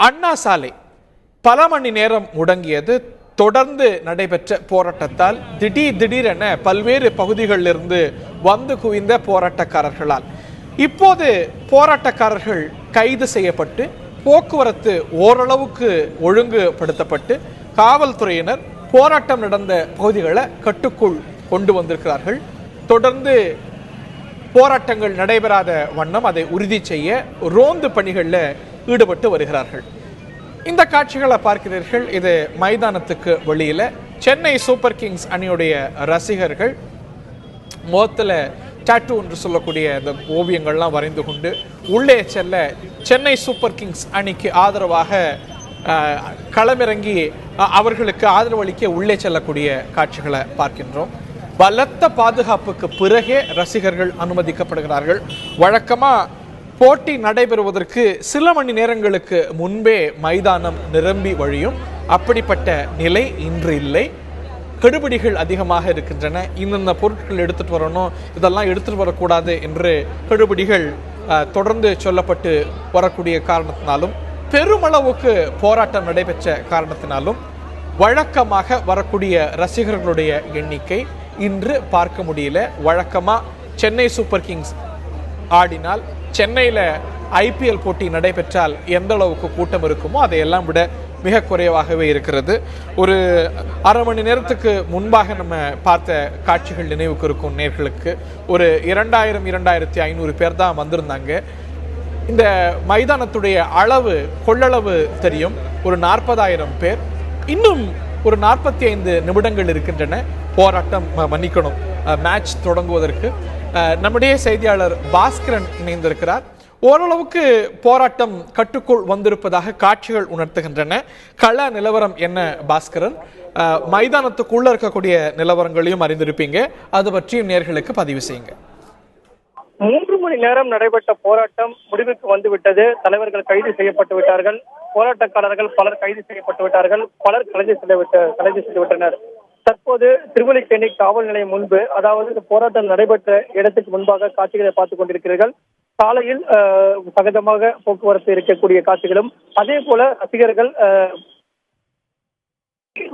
அண்ணா சாலை பல மணி நேரம் முடங்கியது. தொடர்ந்து நடைபெற்ற போராட்டத்தால் திடீரென பல்வேறு பகுதிகளிலிருந்து வந்து குவிந்த போராட்டக்காரர்களால் இப்போது போராட்டக்காரர்கள் கைது செய்யப்பட்டு போக்குவரத்து ஓரளவுக்கு ஒழுங்குபடுத்தப்பட்டு காவல்துறையினர் போராட்டம் நடந்த பகுதிகளை கட்டுக்குள் கொண்டு வந்திருக்கிறார்கள். தொடர்ந்து போராட்டங்கள் நடைபெறாத வண்ணம் அதை உறுதி செய்ய ரோந்து பணிகளில் ஈடுபட்டு வருகிறார்கள். இந்த காட்சிகளை பார்க்கிறீர்கள். இது மைதானத்துக்கு வெளியில சென்னை சூப்பர் கிங்ஸ் அணியுடைய ரசிகர்கள் முகத்தில் டாட்டூ என்று சொல்லக்கூடிய இந்த ஓவியங்கள்லாம் வரைந்து கொண்டு உள்ளே செல்ல சென்னை சூப்பர் கிங்ஸ் அணிக்கு ஆதரவாக களமிறங்கி அவர்களுக்கு ஆதரவு அளிக்க உள்ளே செல்லக்கூடிய காட்சிகளை பார்க்கின்றோம். பலத்த பாதுகாப்புக்கு பிறகே ரசிகர்கள் அனுமதிக்கப்படுகிறார்கள். வழக்கமா போட்டி நடைபெறுவதற்கு சில மணி நேரங்களுக்கு முன்பே மைதானம் நிரம்பி வழியும். அப்படிப்பட்ட நிலை இன்று இல்லை. கெடுபிடிகள் அதிகமாக இருக்கின்றன. இந்த பொருட்கள் எடுத்துட்டு வரணும், இதெல்லாம் எடுத்துட்டு வரக்கூடாது என்று கெடுபிடிகள் தொடர்ந்து சொல்லப்பட்டு வரக்கூடிய காரணத்தினாலும் பெருமளவுக்கு போராட்டம் நடைபெற்ற காரணத்தினாலும் வழக்கமாக வரக்கூடிய ரசிகர்களுடைய எண்ணிக்கை இன்று பார்க்க முடியல. வழக்கமா சென்னை சூப்பர் கிங்ஸ் ஆடினால், சென்னையில் ஐபிஎல் போட்டி நடைபெற்றால் எந்த அளவுக்கு கூட்டம் இருக்குமோ அதையெல்லாம் விட மிக குறைவாகவே இருக்கிறது. ஒரு அரை மணி நேரத்துக்கு முன்பாக நம்ம பார்த்த காட்சிகள் நினைவுக்கு இருக்கும் நேர்களுக்கு. ஒரு 2500 பேர் தான் வந்திருந்தாங்க. இந்த மைதானத்துடைய அளவு கொள்ளளவு தெரியும். ஒரு 40,000 பேர். இன்னும் ஒரு 45 நிமிடங்கள் இருக்கின்றன போராட்டம் மன்னிக்கணும் மேட்ச் தொடங்குவதற்கு. நம்முடைய செய்தியாளர் பாஸ்கரன் இணைந்திருக்கிறார். ஓரளவுக்கு போராட்டம் கட்டுக்குள் வந்திருப்பதாக காட்சிகள் உணர்த்துகின்றன. கள நிலவரம் என்ன பாஸ்கரன்? மைதானத்துக்குள்ள இருக்கக்கூடிய நிலவரங்களையும் அறிந்திருப்பீங்க, அது பற்றியும் நேர்களுக்கு பதிவு செய்யுங்க. 3 மணி நேரம் நடைபெற்ற போராட்டம் முடிவுக்கு வந்துவிட்டது. தலைவர்கள் கைது செய்யப்பட்டு விட்டார்கள். போராட்டக்காரர்கள் பலர் கைது செய்யப்பட்டு விட்டார்கள். பலர் கைது செய்து விட்டனர். தற்போது திருவல்லிக்கேணி காவல் நிலையம் முன்பு, அதாவது இந்த போராட்டம் நடைபெற்ற இடத்துக்கு முன்பாக காட்சிகளை பார்த்துக் கொண்டிருக்கிறீர்கள். சாலையில் சகஜமாக போக்குவரத்து இருக்கக்கூடிய காட்சிகளும், அதே போல ரசிகர்கள்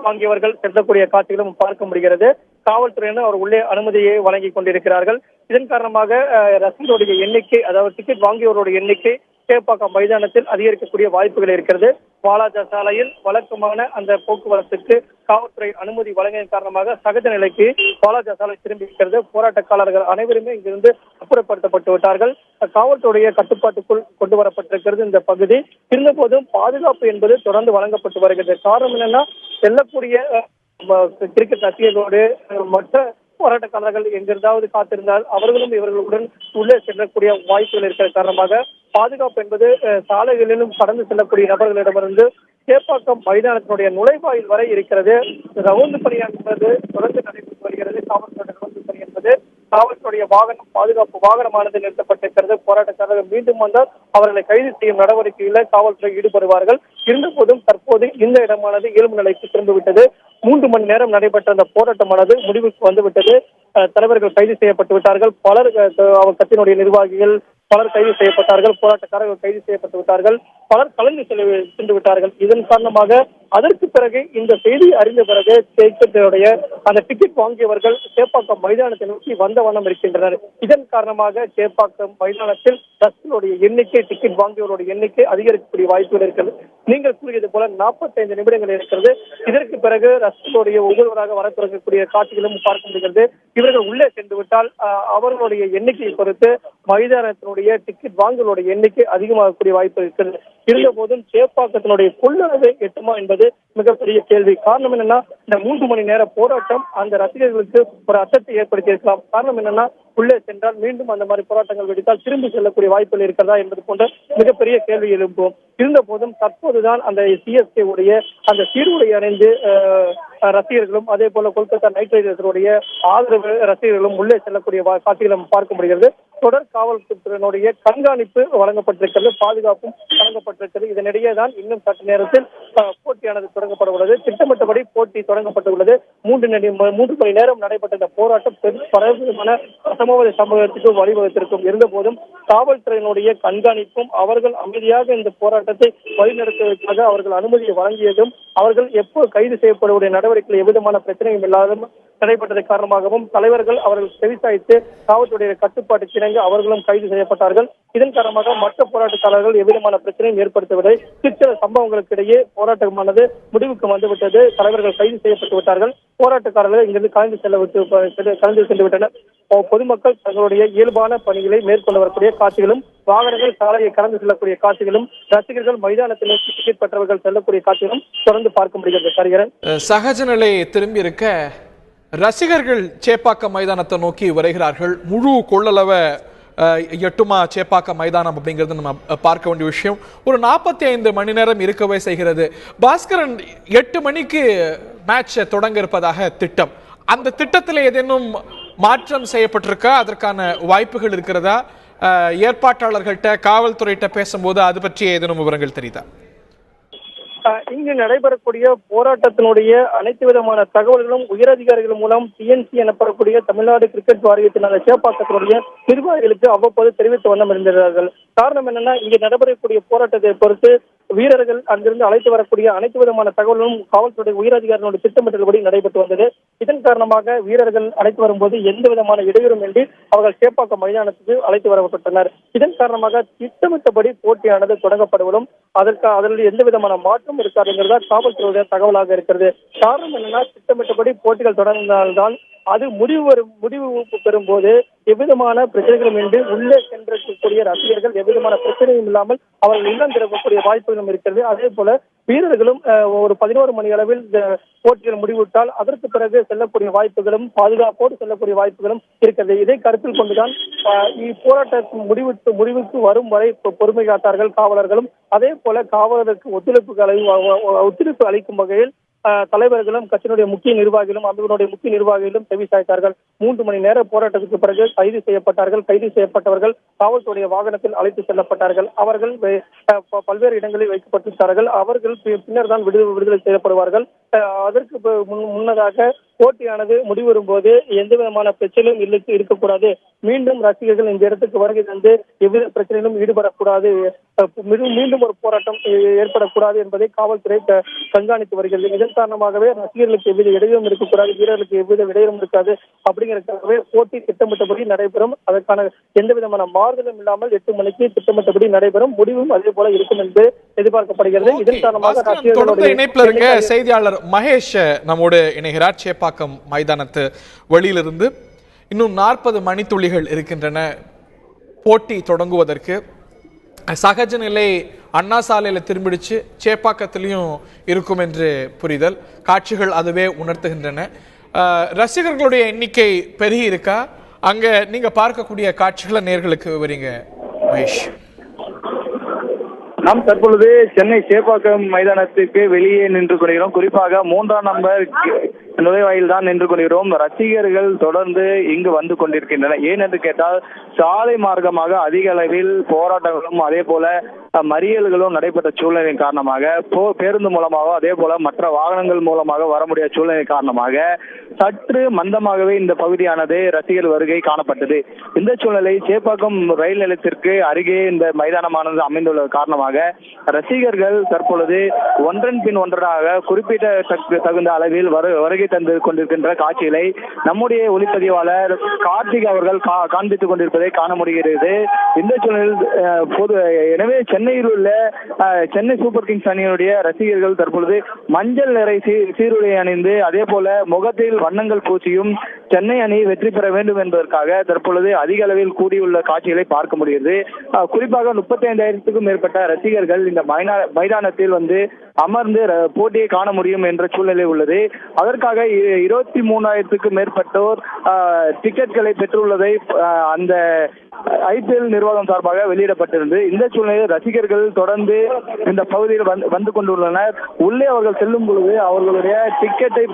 வாங்கியவர்கள் செல்லக்கூடிய காட்சிகளும் பார்க்க முடிகிறது. காவல்துறையினர் அவர் உள்ளே அனுமதியை வழங்கி கொண்டிருக்கிறார்கள். இதன் காரணமாக ரசிகர்களுடைய எண்ணிக்கை, அதாவது டிக்கெட் வாங்கியவருடைய எண்ணிக்கை சேப்பாக்கம் மைதானத்தில் அதிகரிக்கக்கூடிய வாய்ப்புகள் இருக்கிறது. வாலாஜா சாலையில் வழக்கமான அந்த போக்குவரத்துக்கு காவல்துறை அனுமதி வழங்கியதன் காரணமாக சகஜ நிலைக்கு வாலாஜா சாலை திரும்பி இருக்கிறது. போராட்டக்காரர்கள் அனைவருமே இங்கிருந்து அப்புறப்படுத்தப்பட்டு விட்டார்கள். காவல்துறைய கட்டுப்பாட்டுக்குள் கொண்டு வரப்பட்டிருக்கிறது இந்த பகுதி. இருந்த போதும் பாதுகாப்பு என்பது தொடர்ந்து வழங்கப்பட்டு வருகிறது. காரணம் என்னன்னா, செல்லக்கூடிய கிரிக்கெட் ரசிகர்களோடு மற்ற போராட்டக்காரர்கள் எங்கிருந்தாவது காத்திருந்தால் அவர்களும் இவர்களுடன் உள்ளே செல்லக்கூடிய வாய்ப்புகள் இருக்கிற காரணமாக பாதுகாப்பு என்பது சாலைகளிலும் கடந்து செல்லக்கூடிய நபர்களிடமிருந்து சேப்பாக்கம் மைதானத்தினுடைய நுழைவாயில் வரை இருக்கிறது. ரவுண்டு பணி என்பது தொடர்ந்து நடைபெற்று வருகிறது. காவல்துறை ரவுண்டு பணி என்பது காவல்துறைய வாகனம், பாதுகாப்பு வாகனமானது நிறுத்தப்பட்டிருக்கிறது. போராட்டக்காரர்கள் மீண்டும் வந்தால் அவர்களை கைது செய்யும் நடவடிக்கையில் காவல்துறை ஈடுபடுவார்கள். இருந்த போதும் தற்போது இந்த இடமானது இயல்பு நிலைக்கு திரும்பிவிட்டது. 3 மணி நேரம் நடைபெற்ற அந்த போராட்டமானது முடிவுக்கு வந்துவிட்டது. தலைவர்கள் கைது செய்யப்பட்டு விட்டார்கள். பலர் கட்சியினுடைய நிர்வாகிகள் பலர் கைது செய்யப்பட்டார்கள். போராட்டக்காரர்கள் கைது செய்யப்பட்டு விட்டார்கள். பலர் கலந்து சென்று விட்டார்கள். இதன் காரணமாக அதற்கு பிறகு இந்த செய்தி அறிந்த பிறகு அந்த டிக்கெட் வாங்கியவர்கள் சேப்பாக்கம் மைதானத்தை நோக்கி வந்த வண்ணம் இருக்கின்றனர். இதன் காரணமாக சேப்பாக்கம் மைதானத்தில் ரசிகர்களுடைய எண்ணிக்கை, டிக்கெட் வாங்கியவருடைய எண்ணிக்கை அதிகரிக்கக்கூடிய வாய்ப்புகள் இருக்கிறது. நீங்கள் கூறியது போல 45 நிமிடங்கள் இருக்கிறது. இதற்கு பிறகு ரசிகர்களுடைய ஒவ்வொருவராக வர தொடங்கக்கூடிய காட்சிகளும் பார்க்க முடிகிறது. இவர்கள் உள்ளே சென்று விட்டால் அவர்களுடைய எண்ணிக்கையை பொறுத்து மைதானத்தினுடைய டிக்கெட் வாங்குவதோட எண்ணிக்கை அதிகமாகக்கூடிய வாய்ப்பு இருக்கிறது. இருந்த போதும் சேப்பாக்கத்தினுடைய கொள்ளளவை எட்டுமா என்பது மிகப்பெரிய கேள்வி. காரணம் என்னன்னா, இந்த 3 மணி நேர போராட்டம் அந்த ரசிகர்களுக்கு ஒரு அச்சத்தை ஏற்படுத்தி இருக்கலாம். காரணம் என்னன்னா, உள்ளே சென்றால் மீண்டும் அந்த மாதிரி போராட்டங்கள் வெடித்தால் திரும்பி செல்லக்கூடிய வாய்ப்புகள் இருக்கிறதா என்பது போன்ற மிகப்பெரிய கேள்வி எழுப்பும். இருந்த போதும் தற்போதுதான் அந்த சிஎஸ்கே உடைய அந்த சீருடை அணிந்து ரசிகர்களும், அதே போல கொல்கத்தா நைட் ரைடர்ஸுடைய ஆதரவு ரசிகர்களும் உள்ளே செல்லக்கூடிய காட்சிகளும் பார்க்க முடிகிறது. தொடர் காவல்துறையினுடைய கண்காணிப்பு வழங்கப்பட்டிருக்கிறது, பாதுகாப்பும் வழங்கப்பட்டிருக்கிறது. இதனிடையே தான் இன்னும் சற்று நேரத்தில் போட்டியானது தொடங்கப்பட உள்ளது. திட்டமிட்டபடி போட்டி தொடங்கப்பட்டுள்ளது. 3 மணி நேரம் நடைபெற்ற இந்த போராட்டம் பலவிதமான அசம்பாவித சம்பவத்துக்கு வழிவகுத்திருக்கும். இருந்தபோதும் காவல்துறையினுடைய கண்காணிப்பும் அவர்கள் அமைதியாக இந்த போராட்டத்தை வழிநடத்துவதற்காக அவர்கள் அனுமதியை வழங்கியதும் அவர்கள் எப்போ கைது செய்யப்படுவடைய நடவடிக்கைகள் எவ்விதமான பிரச்சனையும் இல்லாத நடைபெற்றது காரணமாகவும் தலைவர்கள் அவர்கள் செவிசாய்த்து காவல்துறையுடைய கட்டுப்பாட்டுக்கு இணங்க அவர்களும் கைது செய்யப்பட்டார்கள். இதன் காரணமாக மற்ற போராட்டக்காரர்கள் எவ்விதமான பிரச்சனையும் ஏற்படுத்தவில்லை. சிற்சில சம்பவங்களுக்கு இடையே போராட்டமானது முடிவுக்கு வந்துவிட்டது. தலைவர்கள் கைது செய்யப்பட்டு விட்டார்கள். போராட்டக்காரர்கள் இங்கிருந்து கலந்து சென்று விட்டனர். பொதுமக்கள் தங்களுடைய இயல்பான பணிகளை மேற்கொண்டு வரக்கூடிய காட்சிகளும், வாகனங்கள் சாலையை கடந்து செல்லக்கூடிய காட்சிகளும், ரசிகர்கள் மைதானத்தில் டிக்கெட் பெற்றவர்கள் செல்லக்கூடிய காட்சிகளும் தொடர்ந்து பார்க்க முடிகிறது. சரிகரன், சகஜ நிலை திரும்பி இருக்க ரசிகர்கள் சேப்பாக்கம் மைதானத்தை நோக்கி வருகிறார்கள். முழு கொள்ளளவ எட்டுமா சேப்பாக்கம் மைதானம் அப்படிங்கிறது நம்ம பார்க்க வேண்டிய விஷயம். ஒரு 45 மணி நேரம் இருக்கவே செய்கிறது. பாஸ்கரன் 8 மணிக்கு மேட்ச் தொடங்க இருப்பதாக திட்டம். அந்த திட்டத்தில் ஏதேனும் மாற்றம் செய்யப்பட்டிருக்கா? அதற்கான வாய்ப்புகள் இருக்கிறதா? ஏற்பாட்டாளர்கள்ட்ட காவல்துறையிட்ட பேசும்போது அது பற்றிய ஏதேனும் விவரங்கள் தெரியுதா? இங்கு நடைபெறக்கூடிய போராட்டத்தினுடைய அனைத்து விதமான தகவல்களும் உயரதிகாரிகள் மூலம் டிஎன்சி எனப்படக்கூடிய தமிழ்நாடு கிரிக்கெட் வாரியத்தின் அந்த சேப்பாக்கத்தினுடைய நிர்வாகிகளுக்கு அவ்வப்போது தெரிவித்து வண்ணம் இருந்திருக்கிறார்கள். காரணம் என்னன்னா, இங்கு நடைபெறக்கூடிய போராட்டத்தை பொறுத்து வீரர்கள் அங்கிருந்து அழைத்து வரக்கூடிய அனைத்து விதமான தகவல்களும் காவல்துறை உயரதிகாரிகளுடைய திட்டமிட்டபடி நடைபெற்று வந்தது. இதன் காரணமாக வீரர்கள் அழைத்து வரும்போது எந்த விதமான இடையூறும் இன்றி அவர்கள் சேப்பாக்கம் மைதானத்துக்கு அழைத்து வரப்பட்டனர். இதன் காரணமாக திட்டமிட்டபடி போட்டியானது தொடங்கப்படுவதும் அதில் எந்த விதமான மாற்றம் இருக்காதுங்கிறதா காவல்துறையுடைய தகவலாக இருக்கிறது. காரணம் என்னன்னா, திட்டமிட்டபடி போட்டிகள் தொடர்ந்தால்தான் அது முடிவு பெறும் போது எவ்விதமான பிரச்சனைகளும் இன்றி உள்ளே சென்றிருக்கக்கூடிய ரசிகர்கள் எவ்விதமான பிரச்சனையும் இல்லாமல் அவர்கள் இல்லம் திறக்கக்கூடிய வாய்ப்புகளும் இருக்கிறது. அதே போல வீரர்களும் ஒரு 11 மணி அளவில் போட்டிகள் முடிவுவிட்டால் அதற்கு பிறகு செல்லக்கூடிய வாய்ப்புகளும் பாதுகாப்போடு செல்லக்கூடிய வாய்ப்புகளும் இருக்கிறது. இதை கருத்தில் கொண்டுதான் இப்போராட்டத்தின் முடிவுக்கு வரும் வரை பொறுமை காத்தார்கள் காவலர்களும். அதே போல காவலருக்கு ஒத்துழைப்பு அளிக்கும் வகையில் தலைவர்களும் கட்சியினுடைய முக்கிய நிர்வாகிகளும் அமைப்பினுடைய முக்கிய நிர்வாகிகளும் செவிசாய்த்தார்கள். 3 மணி நேர போராட்டத்துக்கு பிறகு கைது செய்யப்பட்டார்கள். கைது செய்யப்பட்டவர்கள் காவல்துறை வாகனத்தில் அழைத்து செல்லப்பட்டார்கள். அவர்கள் பல்வேறு இடங்களில் வைக்கப்பட்டிருக்கிறார்கள். அவர்கள் பின்னர் தான் விடுதலை செய்யப்படுவார்கள். அதற்கு முன்னதாக போட்டியானது முடிவரும் போது எந்த விதமான பிரச்சனையும் இருக்கக்கூடாது, மீண்டும் ரசிகர்கள் இந்த இடத்துக்கு வருகை தந்து எவ்வித பிரச்சனையிலும் ஈடுபடக்கூடாது, மீண்டும் ஒரு போராட்டம் ஏற்படக்கூடாது என்பதை காவல்துறை கண்காணித்து வருகிறது. இதன் காரணமாகவே ரசிகர்களுக்கு எவ்வித இடையூறும் இருக்கக்கூடாது, வீரர்களுக்கு எவ்வித இடையூறும் இருக்காது அப்படிங்கிறதுக்காகவே போட்டி திட்டமிட்டபடி நடைபெறும். அதற்கான எந்த விதமான மாறுதலும் இல்லாமல் 8 மணிக்கு திட்டமிட்டபடி நடைபெறும். முடிவும் அதே போல இருக்கும் என்று எதிர்பார்க்கப்படுகிறது. இதன் காரணமாக செய்தியாளர் மகேஷ் நம்மோடு இணைகிறார். சேப்பாக்கம் மைதானத்து வெளியிலிருந்து இன்னும் 40 மணித்துளிகள் இருக்கின்றன போட்டி தொடங்குவதற்கு. சகஜ நிலை அண்ணா சாலையில திரும்பிடுச்சு, சேப்பாக்கத்திலையும் இருக்கும் என்று புரிதல். காட்சிகள் அதுவே உணர்த்துகின்றன. ரசிகர்களுடைய எண்ணிக்கை பெருகி இருக்கா? அங்க நீங்க பார்க்கக்கூடிய காட்சிகளை நேர்களுக்கு விவரிங்க மகேஷ். நாம் தற்பொழுது சென்னை சேப்பாக்கம் மைதானத்துக்கு வெளியே நின்று கொள்கிறோம். குறிப்பாக 3ஆம் நம்பர் நுழைவாயில் தான் நின்று கொள்கிறோம். ரசிகர்கள் தொடர்ந்து இங்கு வந்து கொண்டிருக்கின்றனர். ஏன் என்று கேட்டால் சாலை மார்க்கமாக அதிக அளவில் போராட்டங்களும் அதே போல மறியல்களும் நடைபெற்ற சூழ்நிலையின் காரணமாக பேருந்து மூலமாக அதே போல மற்ற வாகனங்கள் மூலமாக வர முடியாத சூழ்நிலை காரணமாக சற்று மந்தமாகவே இந்த பகுதியானது ரசிகர் வருகை காணப்பட்டது. இந்த சூழ்நிலை சேப்பாக்கம் ரயில் நிலையத்திற்கு அருகே இந்த மைதானமானது அமைந்துள்ள காரணமாக ரசிகர்கள் தற்பொழுது ஒன்றன் பின் ஒன்றாக குறிப்பிட்ட தகுந்த அளவில் வருகை தந்து கொண்டிருக்கின்ற காட்சிகளை நம்முடைய ஒளிப்பதிவாளர் கார்த்திக் அவர்கள் காண்பித்துக் கொண்டிருப்பதை காண முடிகிறது. இந்த சூழலில் எனவே சென்னையில் உள்ள சென்னை சூப்பர் கிங்ஸ் அணியினுடைய ரசிகர்கள் தற்பொழுது மஞ்சள் நிறை சீருடை அணிந்து அதே போல முகத்தில் வண்ணங்கள் பூச்சியும் சென்னை அணி வெற்றி பெற வேண்டும் என்பதற்காக தற்பொழுது அதிக அளவில் கூடியுள்ள காட்சிகளை பார்க்க முடிகிறது. குறிப்பாக 35,000க்கும் மேற்பட்ட ரசிகர்கள் இந்த மைதானத்தில் வந்து அமர்ந்து போட்டியை காண முடியும் என்ற சூழ்நிலை உள்ளது. அதற்காக 23,000க்கும் மேற்பட்டோர் டிக்கெட்களை பெற்றுள்ளதை அந்த IPL நிர்வாகம் சார்பாக வெளியிடப்பட்டிருந்து இந்த சூழ்நிலையில் ரசிகர்கள் தொடர்ந்து இந்த பகுதியில் வந்து கொண்டுள்ளனர். உள்ளே அவர்கள் செல்லும் பொழுது அவர்களுடைய டிக்கெட்டை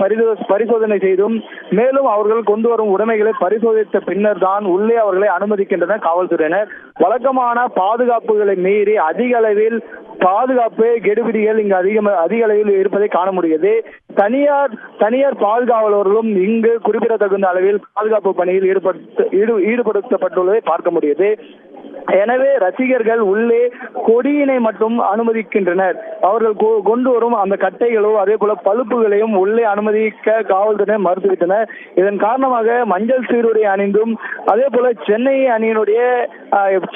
பரிசோதனை செய்தும் மேலும் அவர்கள் கொண்டு வரும் உடைமைகளை பரிசோதித்த பின்னர் தான் உள்ளே அவர்களை அனுமதிக்கின்றனர் காவல்துறையினர். வழக்கமான பாதுகாப்புகளை மீறி அதிக அளவில் பாதுகாப்பு கெடுபிடிகள் இங்கு அதிக அளவில் இருப்பதை காண முடிகிறது. தனியார் பாதுகாவலர்களும் இங்கு குறிப்பிடத்தகுந்த அளவில் பாதுகாப்பு பணியில் ஈடுபடுத்தப்பட்டுள்ளதை பார்க்க முடியுது. எனவே ரசிகர்கள் உள்ளே கொடியினை மட்டும் அனுமதிக்கின்றனர். அவர்கள் கொண்டு வரும் அந்த கட்டைகளோ அதே போல பழுப்புகளையும் உள்ளே அனுமதிக்க காவல்துறையினர் மறுத்துவிட்டனர். இதன் காரணமாக மஞ்சள் சீருடை அணிந்தும் அதே போல சென்னை அணியினுடைய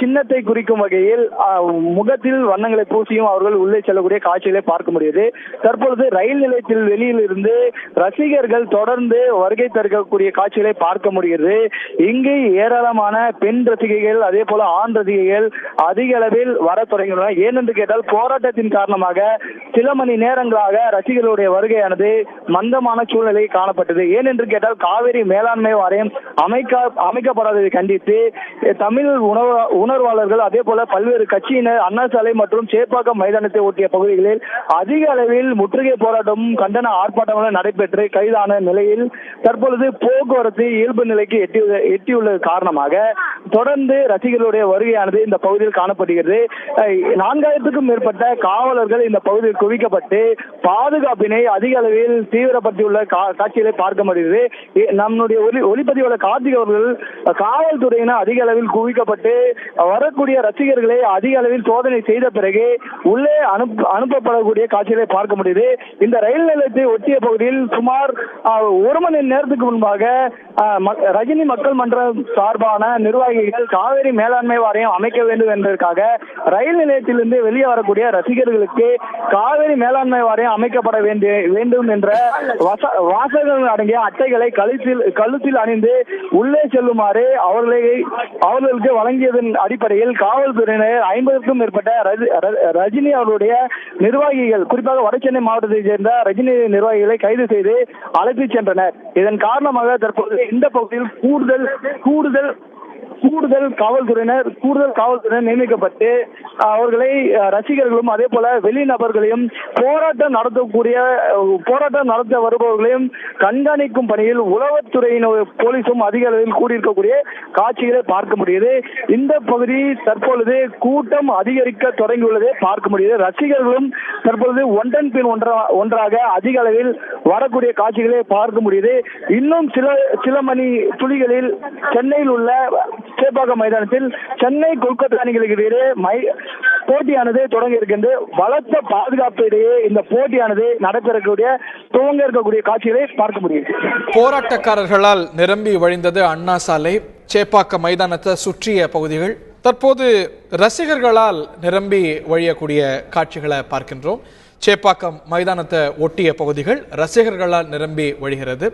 சின்னத்தை குறிக்கும் வகையில் முகத்தில் வண்ணங்களை பூசியும் அவர்கள் உள்ளே செல்லக்கூடிய காட்சிகளை பார்க்க முடியுது. தற்பொழுது ரயில் நிலையத்தில் வெளியில் இருந்து ரசிகர்கள் தொடர்ந்து வருகை தரக்கூடிய காட்சிகளை பார்க்க முடிகிறது. இங்கு ஏராளமான பெண் ரசிகைகள் அதே போல ஆண் ரசிகைகள் அதிக அளவில் வர தொடங்கியுள்ளன. ஏனென்று கேட்டால் போராட்டத்தின் காரணமாக சில மணி நேரங்களாக ரசிகர்களுடைய வருகையானது மந்தமான சூழ்நிலை காணப்பட்டது. ஏனென்று கேட்டால் காவிரி மேலாண்மை வாரியம் அமைக்கப்படாததை கண்டித்து தமிழ் உணர்வாளர்கள் அதே போல பல்வேறு கட்சியினர் அண்ணா சாலை மற்றும் சேப்பாக்கம் மைதானத்தை ஒட்டிய பகுதிகளில் அதிக அளவில் முற்றுகை போராட்டமும் கண்டன ஆர்ப்பாட்டங்களும் நடைபெற்று கைதான நிலையில் தற்பொழுது போக்குவரத்து இயல்பு நிலைக்கு எட்டியுள்ளது காரணமாக தொடர்ந்து ரசிகர்களுடைய வருகையானது இந்த பகுதியில் காணப்படுகிறது. 4000க்கும் மேற்பட்ட காவலர்கள் இந்த பகுதியில் குவிக்கப்பட்டு பாதுகாப்பினை அதிக அளவில் தீவிரப்படுத்தியுள்ள காட்சிகளை பார்க்க முடிகிறது. நம்முடைய ஒளிப்பதிவாளர் கார்த்திக் அவர்கள் காவல்துறையினர் அதிக அளவில் குவிக்கப்பட்டு வரக்கூடிய ரசிகர்களை அதிக அளவில் சோதனை செய்த பிறகு உள்ளே அனுப்பப்படக்கூடிய காட்சிகளை பார்க்க முடியுது. இந்த ரயில் நிலையத்தை ஒட்டிய பகுதியில் சுமார் 1 மணி நேரத்துக்கு முன்பாக ரஜினி மக்கள் மன்றம் சார்பான நிர்வாகிகள் காவிரி மேலாண்மை வாரியம் அமைக்க வேண்டும் என்பதற்காக ரயில் நிலையத்திலிருந்து வெளியே வரக்கூடிய ரசிகர்களுக்கு காவிரி மேலாண்மை வாரியம் அமைக்கப்பட வேண்டும் என்ற வாசகங்கள் அடங்கிய அட்டைகளை கழுத்தில் அணிந்து உள்ளே செல்லுமாறு அவர்களுக்கு வழங்கியதன் அடிப்படையில் காவல்துறையினர் 50க்கும் மேற்பட்ட ரஜினி அவருடைய நிர்வாகிகள் குறிப்பாக வடசென்னை மாவட்டத்தை சேர்ந்த ரஜினி நிர்வாகிகளை கைது செய்து அழைத்து சென்றனர். இதன் காரணமாக தற்போது இந்த பகுதியில் கூடுதல் காவல்துறையினர் நியமிக்கப்பட்டு அவர்களை ரசிகர்களும் அதே போல வெளிநபர்களையும் போராட்டம் நடத்த வருபவர்களையும் கண்காணிக்கும் பணியில் உளவுத்துறையினர் போலீசும் அதிக அளவில் கூடியிருக்கக்கூடிய காட்சிகளை பார்க்க முடியுது. இந்த பகுதி தற்பொழுது கூட்டம் அதிகரிக்க தொடங்கியுள்ளதை பார்க்க முடியுது. ரசிகர்களும் தற்பொழுது ஒன்றன் பின் ஒன்றாக அதிக அளவில் வரக்கூடிய காட்சிகளை பார்க்க முடியுது. இன்னும் சில மணி துளிகளில் சென்னையில் உள்ள சேப்பாக்கம் மைதானத்தில் சென்னை கொல்கத்தா அணிகளுக்கு இடையே போட்டியானது தொடங்க இருக்கின்ற பலத்த பாதுகாப்பு இடையே இந்த போட்டியானது துவங்க இருக்கக்கூடிய காட்சிகளை பார்க்க முடியும். போராட்டக்காரர்களால் நிரம்பி வழிந்தது அண்ணா சாலை, சேப்பாக்கம் மைதானத்தை சுற்றிய பகுதிகள். தற்போது ரசிகர்களால் நிரம்பி வழியக்கூடிய காட்சிகளை பார்க்கின்றோம். சேப்பாக்கம் மைதானத்தை ஒட்டிய பகுதிகள் ரசிகர்களால் நிரம்பி வழிகிறது.